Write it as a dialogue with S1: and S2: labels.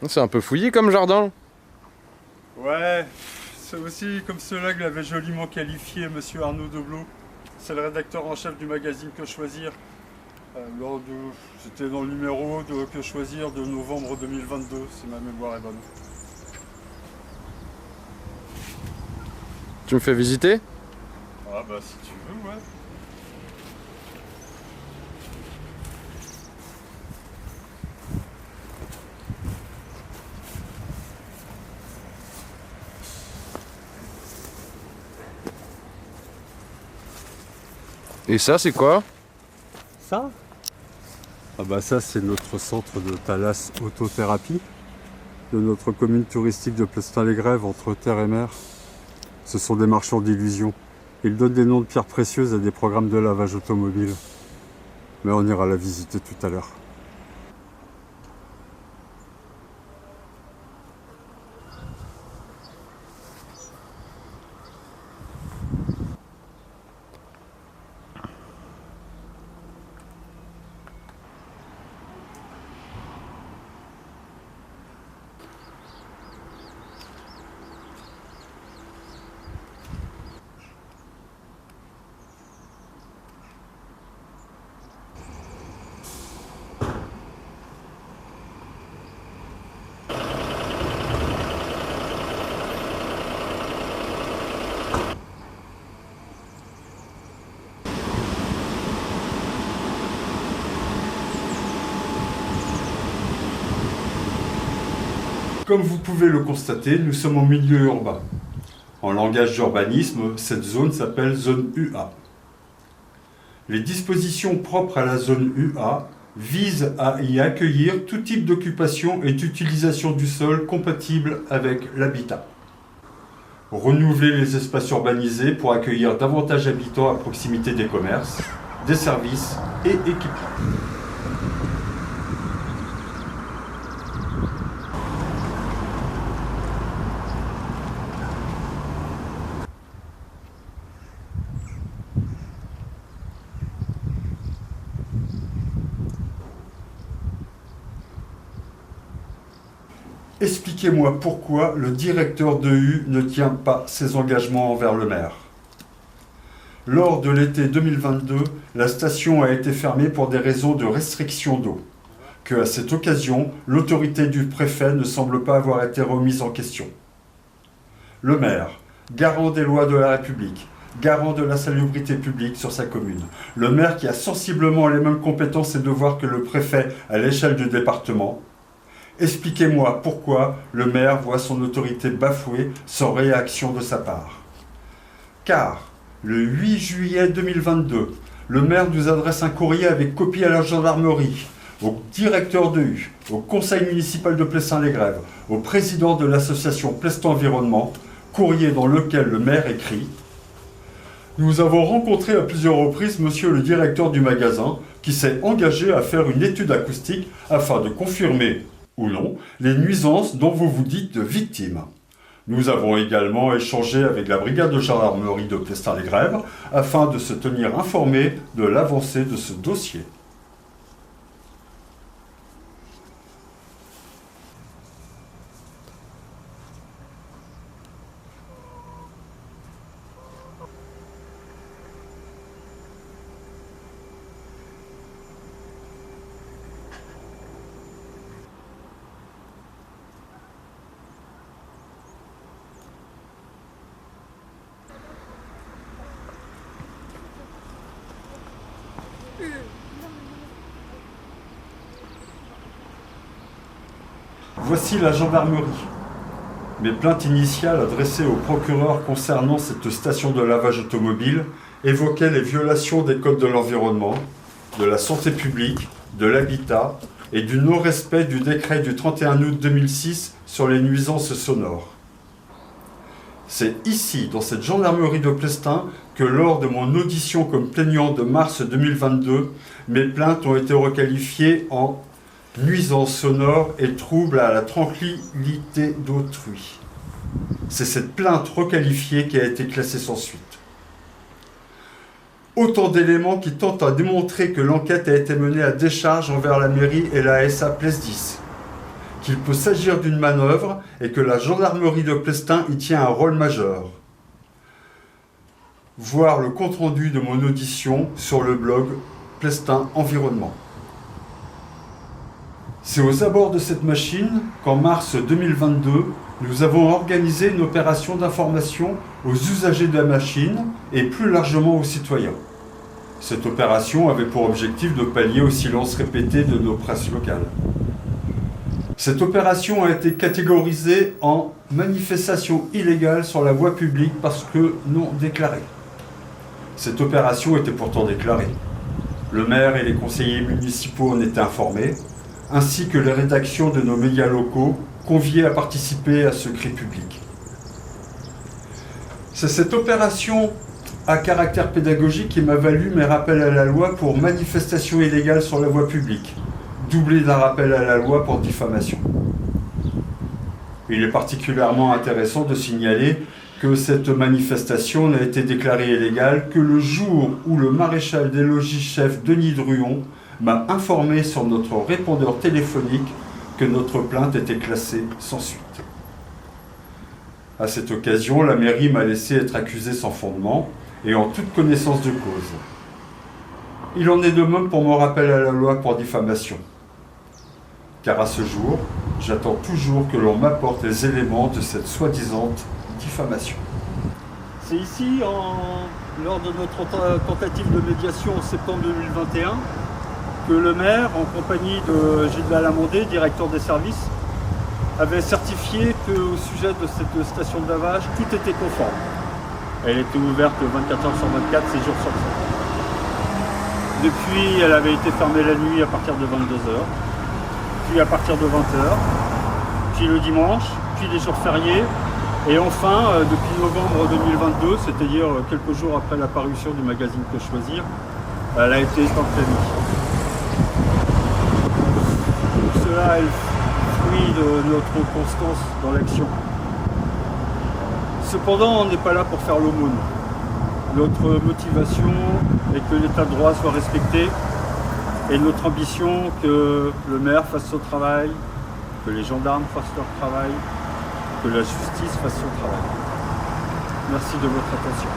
S1: C'est un peu fouillis comme jardin.
S2: Ouais, c'est aussi comme cela que l'avait joliment qualifié Monsieur Arnaud Deblot. C'est le rédacteur en chef du magazine Que Choisir. C'était dans le numéro de Que Choisir de novembre 2022, si ma mémoire est bonne.
S1: Tu me fais visiter?
S2: Ah bah si tu veux, ouais.
S1: Et ça, c'est quoi?
S2: Ça? Ah bah ça c'est notre centre de Thalas Autothérapie de notre commune touristique de Plestin-les-Grèves entre terre et mer. Ce sont des marchands d'illusions. Ils donnent des noms de pierres précieuses à des programmes de lavage automobile. Mais on ira la visiter tout à l'heure. Comme vous pouvez le constater, nous sommes en milieu urbain. En langage d'urbanisme, cette zone s'appelle zone UA. Les dispositions propres à la zone UA visent à y accueillir tout type d'occupation et d'utilisation du sol compatible avec l'habitat. Renouveler les espaces urbanisés pour accueillir davantage d'habitants à proximité des commerces, des services et équipements. Expliquez-moi pourquoi le directeur de U ne tient pas ses engagements envers le maire. Lors de l'été 2022, la station a été fermée pour des raisons de restriction d'eau. À cette occasion, l'autorité du préfet ne semble pas avoir été remise en question. Le maire, garant des lois de la République, garant de la salubrité publique sur sa commune, le maire qui a sensiblement les mêmes compétences et devoirs que le préfet à l'échelle du département. Expliquez-moi pourquoi le maire voit son autorité bafouée sans réaction de sa part. Car, le 8 juillet 2022, le maire nous adresse un courrier avec copie à la gendarmerie, au directeur de U, au conseil municipal de Plestin-les-Grèves, au président de l'association Plestin Environnement, courrier dans lequel le maire écrit « Nous avons rencontré à plusieurs reprises monsieur le directeur du magasin qui s'est engagé à faire une étude acoustique afin de confirmer ou non, les nuisances dont vous vous dites victimes. Nous avons également échangé avec la brigade de gendarmerie de Plestin-les-Grèves afin de se tenir informés de l'avancée de ce dossier. » Voici la gendarmerie. Mes plaintes initiales adressées au procureur concernant cette station de lavage automobile évoquaient les violations des codes de l'environnement, de la santé publique, de l'habitat et du non-respect du décret du 31 août 2006 sur les nuisances sonores. C'est ici, dans cette gendarmerie de Plestin, que lors de mon audition comme plaignant de mars 2022, mes plaintes ont été requalifiées en nuisances sonores et troubles à la tranquillité d'autrui. C'est cette plainte requalifiée qui a été classée sans suite. Autant d'éléments qui tentent à démontrer que l'enquête a été menée à décharge envers la mairie et la SA Plesdis, qu'il peut s'agir d'une manœuvre et que la gendarmerie de Plestin y tient un rôle majeur. Voir le compte-rendu de mon audition sur le blog Plestin Environnement. C'est aux abords de cette machine qu'en mars 2022, nous avons organisé une opération d'information aux usagers de la machine et plus largement aux citoyens. Cette opération avait pour objectif de pallier au silence répété de nos presses locales. Cette opération a été catégorisée en manifestation illégale sur la voie publique parce que non déclarée. Cette opération était pourtant déclarée. Le maire et les conseillers municipaux en étaient informés, ainsi que les rédactions de nos médias locaux conviés à participer à ce cri public. C'est cette opération à caractère pédagogique qui m'a valu mes rappels à la loi pour manifestation illégale sur la voie publique, doublé d'un rappel à la loi pour diffamation. Il est particulièrement intéressant de signaler que cette manifestation n'a été déclarée illégale que le jour où le maréchal des logis-chef Denis Druon m'a informé sur notre répondeur téléphonique que notre plainte était classée sans suite. À cette occasion, la mairie m'a laissé être accusé sans fondement et en toute connaissance de cause. Il en est de même pour mon rappel à la loi pour diffamation. Car à ce jour, j'attends toujours que l'on m'apporte les éléments de cette soi-disant diffamation.
S3: C'est ici, lors de notre tentative de médiation en septembre 2021, que le maire, en compagnie de Gilles Balamondé, directeur des services, avait certifié qu'au sujet de cette station de lavage, tout était conforme. Elle était ouverte 24 heures sur 24, 6 jours sur 7. Depuis, elle avait été fermée la nuit à partir de 22 heures, puis à partir de 20 heures, puis le dimanche, puis les jours fériés, et enfin, depuis novembre 2022, c'est-à-dire quelques jours après la parution du magazine Que Choisir, elle a été éteinte la nuit. Tout cela est le fruit de notre constance dans l'action. Cependant, on n'est pas là pour faire l'aumône. Notre motivation est que l'état de droit soit respecté et notre ambition que le maire fasse son travail, que les gendarmes fassent leur travail, que la justice fasse son travail. Merci de votre attention.